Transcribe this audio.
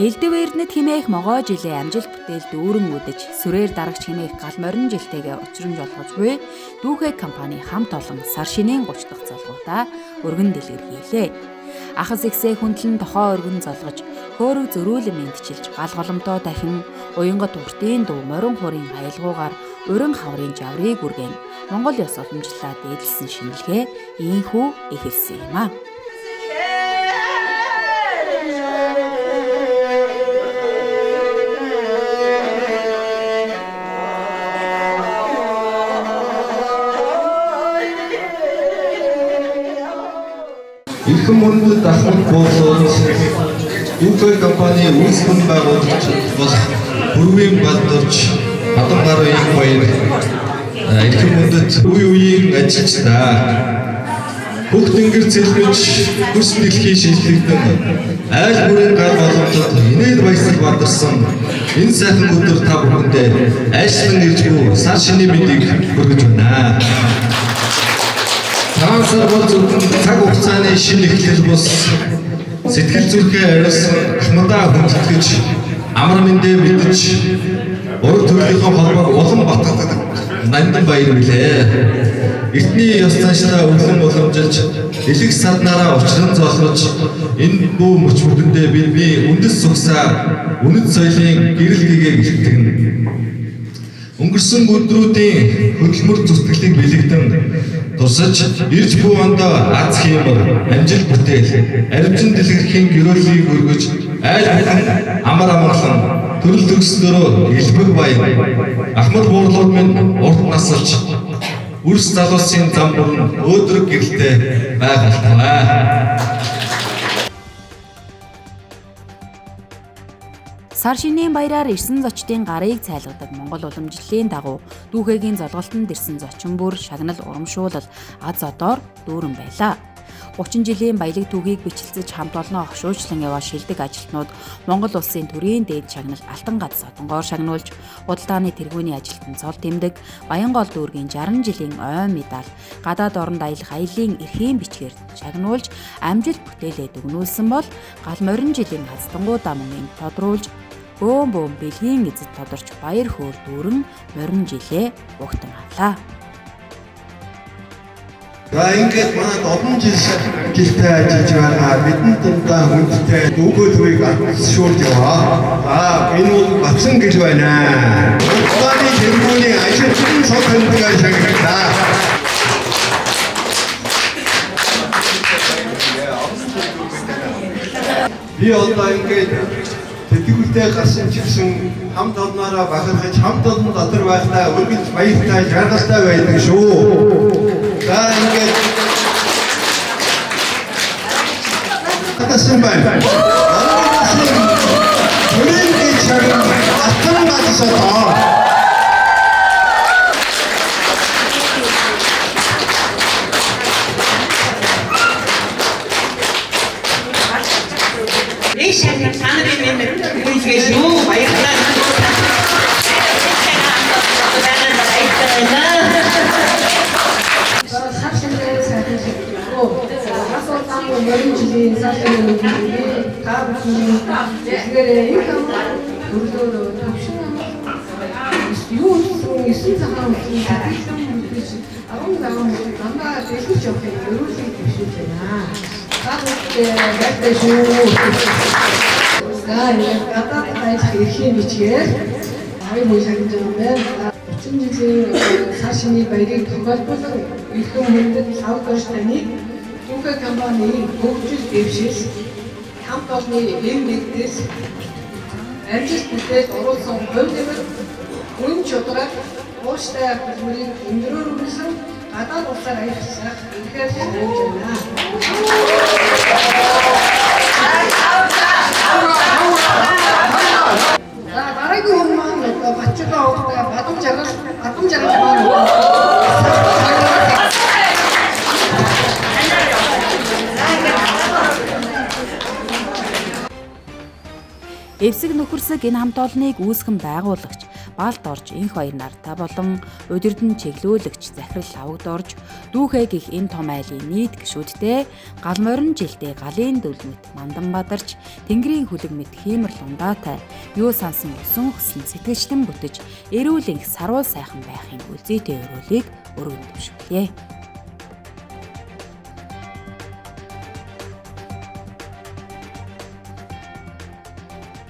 Элдэв Эрдэнэт хэмээх могоо жилийн амжилт бүтээл дүүрэн үдэж сүрээр дарагч хэмээх гал морин жилтэйгээ учран жолгож буй Дүүхэг компани хамт олон сар шинийн 30 дахь залгуудаа өргөн дэлгэрхийлээ. Ахас ихсээ хүндлэн тохоо өргөн золгож хөөрөг зөрүүлэн мэдчилж гал голомтоо дахин уянгат уртын дуу морин хурын аялгуугаар уран хаврын жаврыг үргэн Монгол ёс уламжлалаа дээдлсэн шинэлгээ ийхүү эхэлсэн юм а. Ирхэн мөндөд ахмад буулууд Дүүхэг компани үүсгэн байгуулагч болох Бүрвийн Балдурч Бадан гарын их баяр ирхэн мөндөд үе үеийн ажилчдаа бүх тэнгэр цэлмэж хүс дэлхийн шинжлэгдэн айл бүрийн гал боломжтой инээд баясгал бадарсан энэ сайхан өдөр та бүхэндээ айлчлан ирж буй сар шинийн мэндийг хүргэж байна. Таасар бол зөвхөн цаг хугацааны шинэ эхлэл бус сэтгэл зүрхээ ариусан ахмадаа хүндэтгэж амар мэндэ мэдж урд төрлийн холбоог улам батгадаг нандин баяр билээ. Эртний ёс заншлаа өглөн уламжилж элэг саднараа учран золгож энэ бүү мөч бүхэндээ би үндэс сугсаа үнэт соёлын гэрэл гэгээ гэлтгэн. Өнгөрсөн өдрүүдийн хөдөлмөр зүтгэлийг бэлэгдэн тусаж ирж буй ондоо аз хиймэр амжилт бүтээл арвчин дэлгэрхийн гэрүүлийг өргөж айл бүхэн амар амгалан төрөл төгслөөрөө элбэг баян ахмад буурлууд минь урд насалж үрс залуусын зам бүрэн өөдрөг гэрэлтэй байгальтаа. Сар шинийн баяраар ирсэн зочдын гарыг цайлгадаг Монгол уламжлалын дагуу Дүүхэгийн золголтонд ирсэн зочин бүр шагнал урамшуулал аз одоор дүүрэн байлаа. 30 жилийн баялаг түүхийг бичлцэж хамт олноо огшуучлан яваа шилдэг ажилтнууд Монгол улсын төрийн дээд шагнал Алтан гац содонгоор шагнуулж худалдааны тэргүүний ажилтан цол тэмдэг Баянгол дүүргийн 60 жилийн ойн медаль гадаад оронд аялах аялын эрхийн бичгээр шагнуулж амжилт бүтээлээ дүгнүүлсэн бол гал морин жилийн хацдангуудаа мөн тодруулж бөөм бэлгийн эзэд тодорч баяр хөөр дүүрэн морин жилээ угтан авлаа. За ингээд манайд олон жилтэй ажиллаж байгаа бидний дундаа хүндтэй дүүхэг төрийг алшуулж яваа. За энэ бол батсан гэл байна. Улааны тэргүүний ажилтны цог хөндөг шагналаа. Би одоо ингээд тэтгэвртэй гарсан ч гэсэн хамт олноороо бахархаж хамт олон дотор байхдаа өргөж баяртай жаргалтай байдаг шүү. За ингээд татсан байна. Төрийн дэд шагнал Алтан гац содон. Шагнал санарын нэмэр үйлгээ шүү баярлалаа. Сар шинээр сайхан асуултаа мөрөн жилийн сар шинээр та бүхэн зэрэгээрээ энэ төрлөөр төвшин юу гэсэн цагаан үгүй 15 дандаа дэлгэж явах ерөөсөө төвшөж байна. За бүгд шүү. За яг гадаад хайж эрхийн бичгээр аян мужигд байна. 30 жилийн сар шинийн баярыг тохиолдуулан ирхэн мөндөд сав дорж таныг Дүүхэг компани хөгжил дэвшил хамт олонны эм нэгдээс амжилт бүтээл оруулсан хувь нэмэр үн чудраг ууштай хөдөлмөрийг өндрөөр үргэлжлэн гадаад улсаар аялах ихээр шилжиж байна. За дараагийн хүн маань бачгаа ууртай бадам жаргал маань Эвсэг нөхөрсөг энэ хамт олныг үүсгэн байгуулагч балд орж инх баяр нартай болон удирдан чиглүүлэгч захирал авагд орж дүүхэ гих энэ том айлын нийт гишүүдтэй гал морин жилдээ галын дүлмэт мандан бадарч тэнгэрийн хүлэг мэт хиймэр лундаатай юу сансан өсөн хөсөн сэтгэлчлэн бүтэж эрүүл инх саруул сайхан байхын үзийтэй өрөөлийг өргөн төвшүүлье.